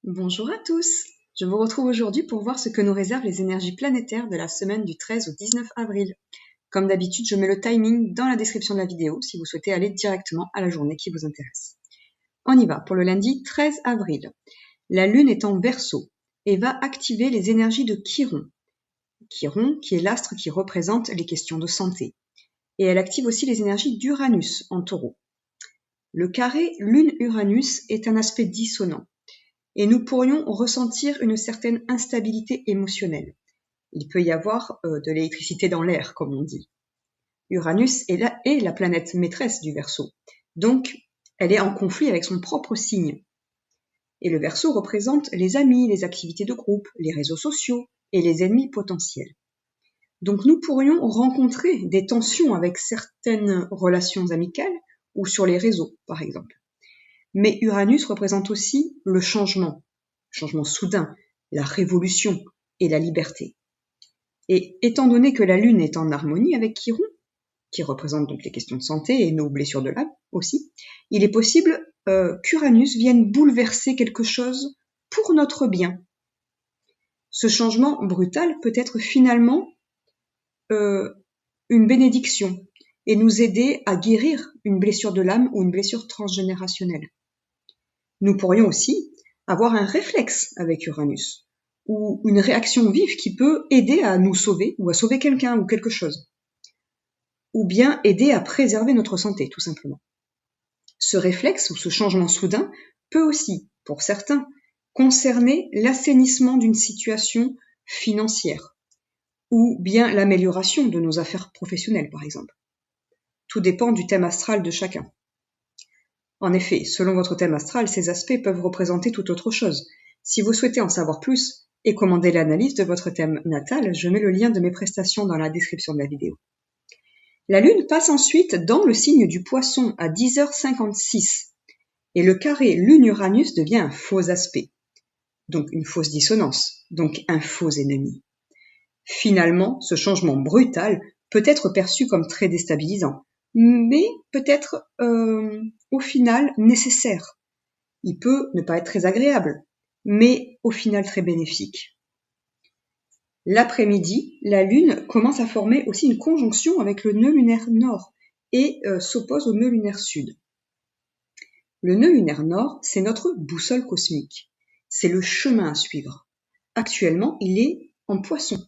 Bonjour à tous! Je vous retrouve aujourd'hui pour voir ce que nous réservent les énergies planétaires de la semaine du 13 au 19 avril. Comme d'habitude, je mets le timing dans la description de la vidéo si vous souhaitez aller directement à la journée qui vous intéresse. On y va pour le lundi 13 avril. La Lune est en Verseau et va activer les énergies de Chiron. Chiron, qui est l'astre qui représente les questions de santé. Et elle active aussi les énergies d'Uranus en Taureau. Le carré Lune-Uranus est un aspect dissonant. Et nous pourrions ressentir une certaine instabilité émotionnelle. Il peut y avoir de l'électricité dans l'air, comme on dit. Uranus est la planète maîtresse du Verseau, donc elle est en conflit avec son propre signe. Et le Verseau représente les amis, les activités de groupe, les réseaux sociaux et les ennemis potentiels. Donc nous pourrions rencontrer des tensions avec certaines relations amicales ou sur les réseaux, par exemple. Mais Uranus représente aussi le changement soudain, la révolution et la liberté. Et étant donné que la Lune est en harmonie avec Chiron, qui représente donc les questions de santé et nos blessures de l'âme aussi, il est possible qu'Uranus vienne bouleverser quelque chose pour notre bien. Ce changement brutal peut être finalement une bénédiction et nous aider à guérir une blessure de l'âme ou une blessure transgénérationnelle. Nous pourrions aussi avoir un réflexe avec Uranus, ou une réaction vive qui peut aider à nous sauver, ou à sauver quelqu'un ou quelque chose, ou bien aider à préserver notre santé, tout simplement. Ce réflexe ou ce changement soudain peut aussi, pour certains, concerner l'assainissement d'une situation financière, ou bien l'amélioration de nos affaires professionnelles, par exemple. Tout dépend du thème astral de chacun. En effet, selon votre thème astral, ces aspects peuvent représenter tout autre chose. Si vous souhaitez en savoir plus et commander l'analyse de votre thème natal, je mets le lien de mes prestations dans la description de la vidéo. La Lune passe ensuite dans le signe du Poisson à 10h56 et le carré Lune-Uranus devient un faux aspect, donc une fausse dissonance, donc un faux ennemi. Finalement, ce changement brutal peut être perçu comme très déstabilisant, mais peut-être au final nécessaire. Il peut ne pas être très agréable, mais au final très bénéfique. L'après-midi, la Lune commence à former aussi une conjonction avec le nœud lunaire nord et s'oppose au nœud lunaire sud. Le nœud lunaire nord, c'est notre boussole cosmique. C'est le chemin à suivre. Actuellement, il est en Poisson.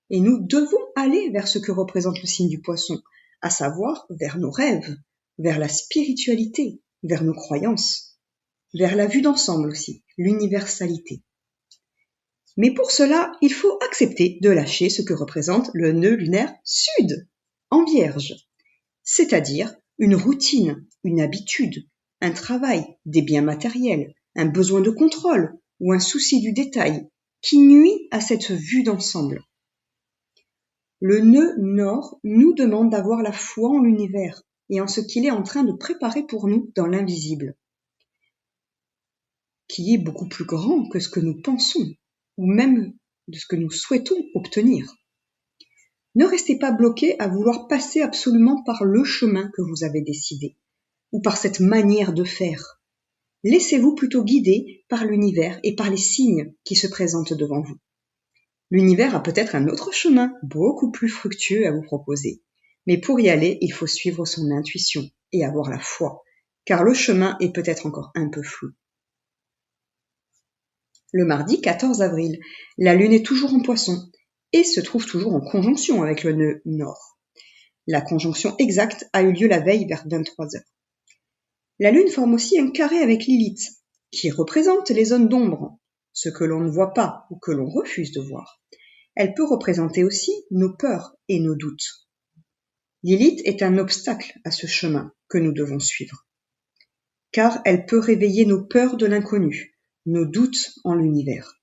Et nous devons aller vers ce que représente le signe du Poisson, à savoir vers nos rêves, vers la spiritualité, vers nos croyances, vers la vue d'ensemble aussi, l'universalité. Mais pour cela, il faut accepter de lâcher ce que représente le nœud lunaire sud, en Vierge, c'est-à-dire une routine, une habitude, un travail, des biens matériels, un besoin de contrôle ou un souci du détail qui nuit à cette vue d'ensemble. Le nœud nord nous demande d'avoir la foi en l'univers et en ce qu'il est en train de préparer pour nous dans l'invisible, qui est beaucoup plus grand que ce que nous pensons, ou même de ce que nous souhaitons obtenir. Ne restez pas bloqués à vouloir passer absolument par le chemin que vous avez décidé, ou par cette manière de faire. Laissez-vous plutôt guider par l'univers et par les signes qui se présentent devant vous. L'univers a peut-être un autre chemin, beaucoup plus fructueux à vous proposer. Mais pour y aller, il faut suivre son intuition et avoir la foi, car le chemin est peut-être encore un peu flou. Le mardi 14 avril, la Lune est toujours en Poisson et se trouve toujours en conjonction avec le nœud nord. La conjonction exacte a eu lieu la veille vers 23h. La Lune forme aussi un carré avec Lilith, qui représente les zones d'ombre, ce que l'on ne voit pas ou que l'on refuse de voir. Elle peut représenter aussi nos peurs et nos doutes. Lilith est un obstacle à ce chemin que nous devons suivre, car elle peut réveiller nos peurs de l'inconnu, nos doutes en l'univers.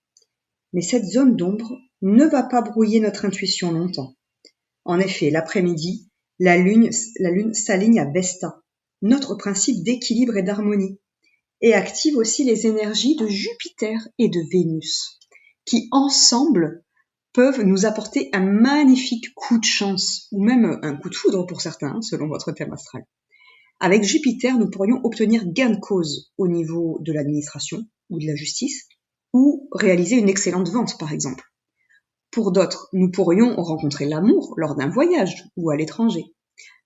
Mais cette zone d'ombre ne va pas brouiller notre intuition longtemps. En effet, l'après-midi, la Lune s'aligne à Vesta, notre principe d'équilibre et d'harmonie, et active aussi les énergies de Jupiter et de Vénus, qui ensemble peuvent nous apporter un magnifique coup de chance, ou même un coup de foudre pour certains, selon votre thème astral. Avec Jupiter, nous pourrions obtenir gain de cause au niveau de l'administration ou de la justice, réaliser une excellente vente, par exemple. Pour d'autres, nous pourrions rencontrer l'amour lors d'un voyage ou à l'étranger.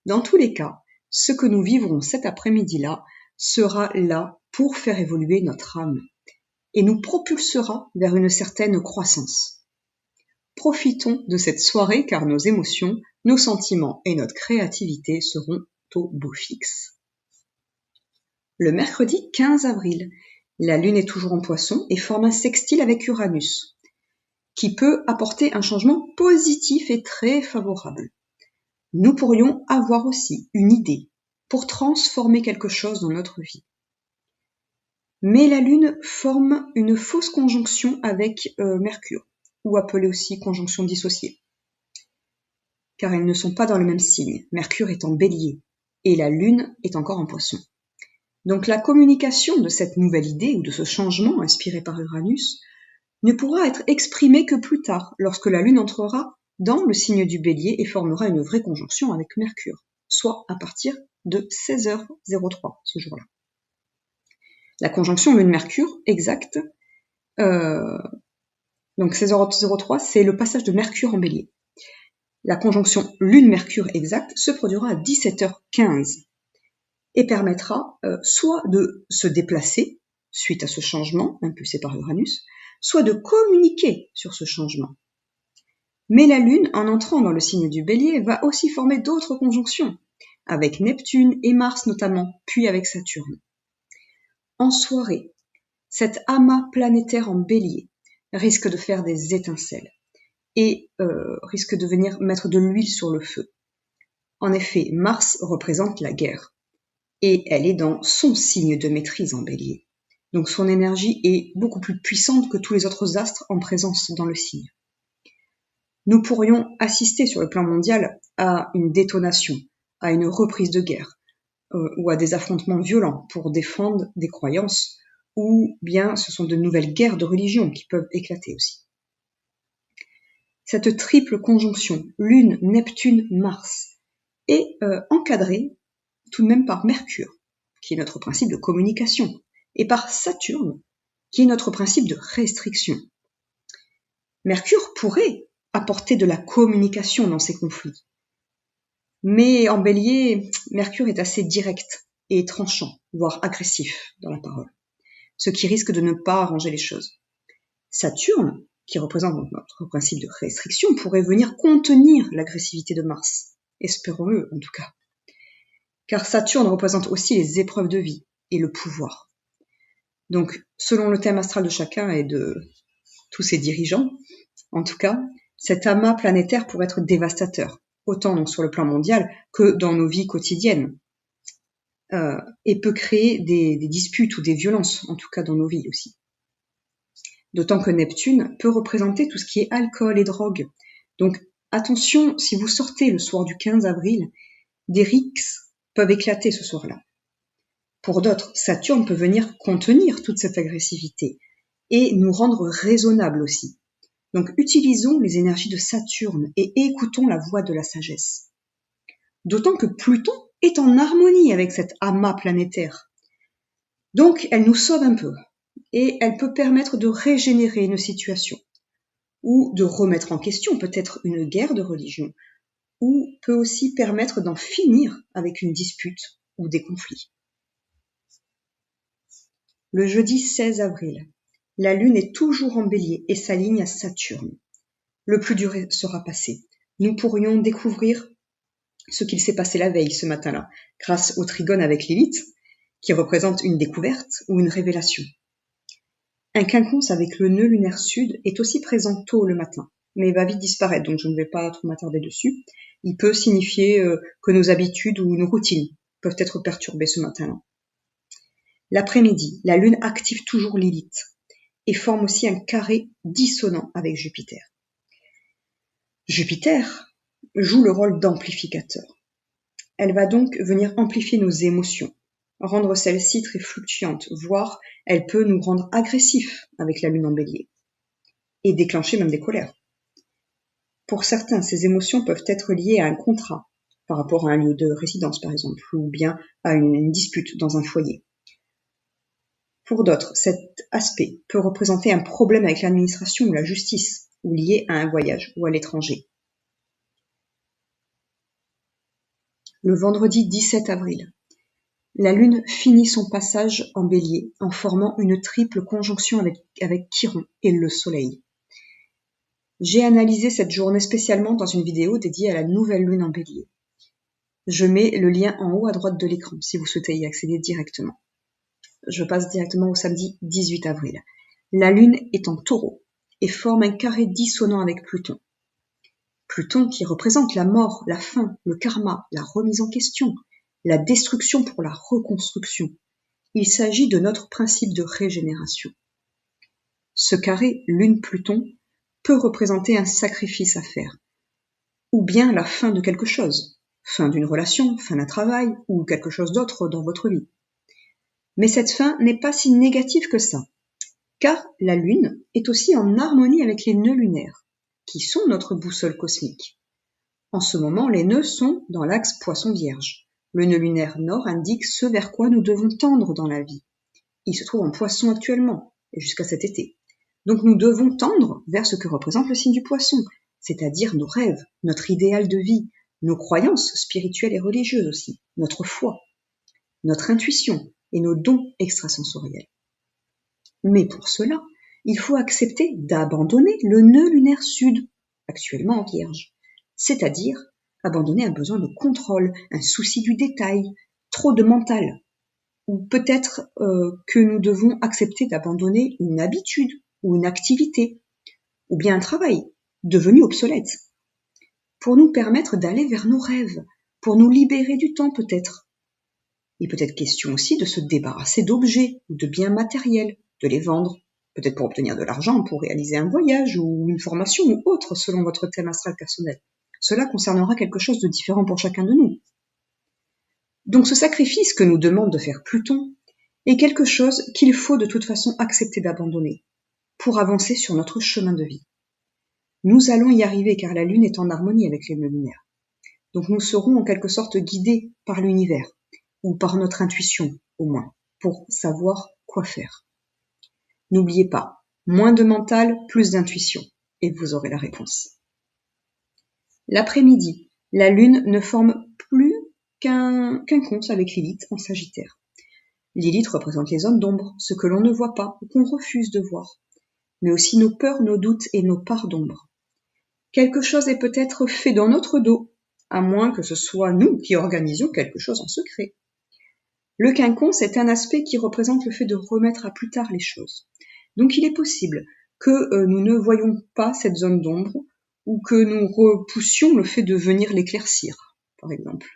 Dans tous les cas, ce que nous vivrons cet après-midi-là sera là pour faire évoluer notre âme et nous propulsera vers une certaine croissance. Profitons de cette soirée car nos émotions, nos sentiments et notre créativité seront au beau fixe. Le mercredi 15 avril, la Lune est toujours en Poisson et forme un sextile avec Uranus, qui peut apporter un changement positif et très favorable. Nous pourrions avoir aussi une idée pour transformer quelque chose dans notre vie. Mais la Lune forme une fausse conjonction avec Mercure, ou appelée aussi conjonction dissociée, car elles ne sont pas dans le même signe. Mercure est en Bélier et la Lune est encore en Poisson. Donc la communication de cette nouvelle idée ou de ce changement inspiré par Uranus ne pourra être exprimée que plus tard, lorsque la Lune entrera dans le signe du Bélier et formera une vraie conjonction avec Mercure, soit à partir de 16h03 ce jour-là. La conjonction Lune-Mercure exacte, donc 16h03, c'est le passage de Mercure en Bélier. La conjonction Lune-Mercure exacte se produira à 17h15 et permettra soit de se déplacer suite à ce changement impulsé par Uranus, soit de communiquer sur ce changement. Mais la Lune, en entrant dans le signe du Bélier, va aussi former d'autres conjonctions, avec Neptune et Mars notamment, puis avec Saturne. En soirée, cet amas planétaire en Bélier risque de faire des étincelles et risque de venir mettre de l'huile sur le feu. En effet, Mars représente la guerre et elle est dans son signe de maîtrise en Bélier. Donc son énergie est beaucoup plus puissante que tous les autres astres en présence dans le signe. Nous pourrions assister sur le plan mondial à une détonation, à une reprise de guerre, ou à des affrontements violents pour défendre des croyances, ou bien ce sont de nouvelles guerres de religion qui peuvent éclater aussi. Cette triple conjonction Lune, Neptune, Mars est encadrée tout de même par Mercure, qui est notre principe de communication, et par Saturne, qui est notre principe de restriction. Mercure pourrait apporter de la communication dans ces conflits. Mais en Bélier, Mercure est assez direct et tranchant, voire agressif dans la parole, ce qui risque de ne pas arranger les choses. Saturne, qui représente notre principe de restriction, pourrait venir contenir l'agressivité de Mars, espérons-le en tout cas. Car Saturne représente aussi les épreuves de vie et le pouvoir. Donc, selon le thème astral de chacun et de tous ses dirigeants, en tout cas, cet amas planétaire pourrait être dévastateur, autant donc sur le plan mondial que dans nos vies quotidiennes, et peut créer des disputes ou des violences, en tout cas dans nos vies aussi. D'autant que Neptune peut représenter tout ce qui est alcool et drogue. Donc attention, si vous sortez le soir du 15 avril, des rixes peuvent éclater ce soir-là. Pour d'autres, Saturne peut venir contenir toute cette agressivité et nous rendre raisonnables aussi. Donc utilisons les énergies de Saturne et écoutons la voix de la sagesse. D'autant que Pluton est en harmonie avec cet amas planétaire. Donc elle nous sauve un peu et elle peut permettre de régénérer une situation ou de remettre en question peut-être une guerre de religion ou peut aussi permettre d'en finir avec une dispute ou des conflits. Le jeudi 16 avril, la Lune est toujours en Bélier et s'aligne à Saturne. Le plus dur sera passé. Nous pourrions découvrir ce qu'il s'est passé la veille ce matin-là, grâce au trigone avec Lilith, qui représente une découverte ou une révélation. Un quinconce avec le nœud lunaire sud est aussi présent tôt le matin, mais va vite disparaître, donc je ne vais pas trop m'attarder dessus. Il peut signifier que nos habitudes ou nos routines peuvent être perturbées ce matin-là. L'après-midi, la Lune active toujours Lilith et forme aussi un carré dissonant avec Jupiter. Jupiter joue le rôle d'amplificateur. Elle va donc venir amplifier nos émotions, rendre celles-ci très fluctuantes, voire elle peut nous rendre agressifs avec la Lune en Bélier et déclencher même des colères. Pour certains, ces émotions peuvent être liées à un contrat par rapport à un lieu de résidence par exemple, ou bien à une dispute dans un foyer. Pour d'autres, cet aspect peut représenter un problème avec l'administration ou la justice, ou lié à un voyage ou à l'étranger. Le vendredi 17 avril, la Lune finit son passage en Bélier en formant une triple conjonction avec Chiron et le Soleil. J'ai analysé cette journée spécialement dans une vidéo dédiée à la nouvelle Lune en Bélier. Je mets le lien en haut à droite de l'écran si vous souhaitez y accéder directement. Je passe directement au samedi 18 avril. La Lune est en Taureau et forme un carré dissonant avec Pluton. Pluton qui représente la mort, la fin, le karma, la remise en question, la destruction pour la reconstruction. Il s'agit de notre principe de régénération. Ce carré Lune-Pluton peut représenter un sacrifice à faire, ou bien la fin de quelque chose, fin d'une relation, fin d'un travail, ou quelque chose d'autre dans votre vie. Mais cette fin n'est pas si négative que ça, car la Lune est aussi en harmonie avec les nœuds lunaires, qui sont notre boussole cosmique. En ce moment, les nœuds sont dans l'axe Poisson-Vierge. Le nœud lunaire nord indique ce vers quoi nous devons tendre dans la vie. Il se trouve en Poisson actuellement, et jusqu'à cet été. Donc nous devons tendre vers ce que représente le signe du Poisson, c'est-à-dire nos rêves, notre idéal de vie, nos croyances spirituelles et religieuses aussi, notre foi, notre intuition et nos dons extrasensoriels. Mais pour cela, il faut accepter d'abandonner le nœud lunaire sud, actuellement en Vierge, c'est-à-dire abandonner un besoin de contrôle, un souci du détail, trop de mental, ou peut-être que nous devons accepter d'abandonner une habitude ou une activité, ou bien un travail devenu obsolète, pour nous permettre d'aller vers nos rêves, pour nous libérer du temps peut-être. Il peut être question aussi de se débarrasser d'objets ou de biens matériels, de les vendre, peut-être pour obtenir de l'argent, pour réaliser un voyage ou une formation ou autre selon votre thème astral personnel. Cela concernera quelque chose de différent pour chacun de nous. Donc ce sacrifice que nous demande de faire Pluton est quelque chose qu'il faut de toute façon accepter d'abandonner pour avancer sur notre chemin de vie. Nous allons y arriver car la Lune est en harmonie avec les nœuds lunaires. Donc nous serons en quelque sorte guidés par l'univers, ou par notre intuition au moins, pour savoir quoi faire. N'oubliez pas, moins de mental, plus d'intuition, et vous aurez la réponse. L'après-midi, la Lune ne forme plus qu'un conce avec Lilith en Sagittaire. Lilith représente les zones d'ombre, ce que l'on ne voit pas ou qu'on refuse de voir, mais aussi nos peurs, nos doutes et nos parts d'ombre. Quelque chose est peut-être fait dans notre dos, à moins que ce soit nous qui organisions quelque chose en secret. Le quinconce est un aspect qui représente le fait de remettre à plus tard les choses. Donc il est possible que nous ne voyions pas cette zone d'ombre ou que nous repoussions le fait de venir l'éclaircir, par exemple.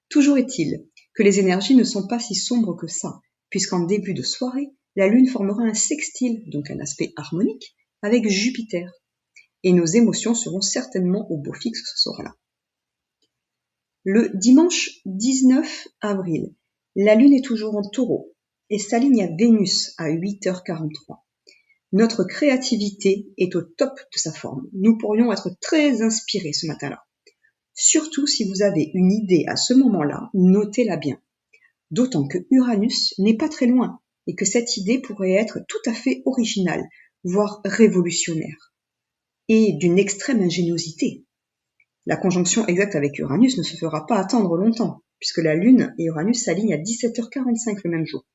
Toujours est-il que les énergies ne sont pas si sombres que ça, puisqu'en début de soirée, la Lune formera un sextile, donc un aspect harmonique, avec Jupiter. Et nos émotions seront certainement au beau fixe ce soir-là. Le dimanche 19 avril, la Lune est toujours en Taureau et s'aligne à Vénus à 8h43. Notre créativité est au top de sa forme. Nous pourrions être très inspirés ce matin-là. Surtout si vous avez une idée à ce moment-là, notez-la bien. D'autant que Uranus n'est pas très loin et que cette idée pourrait être tout à fait originale, voire révolutionnaire, et d'une extrême ingéniosité. La conjonction exacte avec Uranus ne se fera pas attendre longtemps, puisque la Lune et Uranus s'alignent à 17h45 le même jour.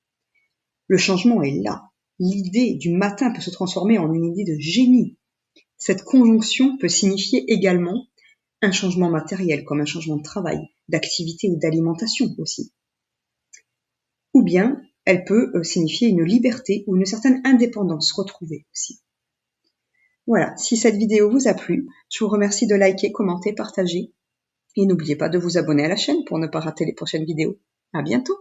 Le changement est là. L'idée du matin peut se transformer en une idée de génie. Cette conjonction peut signifier également un changement matériel, comme un changement de travail, d'activité ou d'alimentation aussi. Ou bien, elle peut signifier une liberté ou une certaine indépendance retrouvée aussi. Voilà, si cette vidéo vous a plu, je vous remercie de liker, commenter, partager. Et n'oubliez pas de vous abonner à la chaîne pour ne pas rater les prochaines vidéos. À bientôt!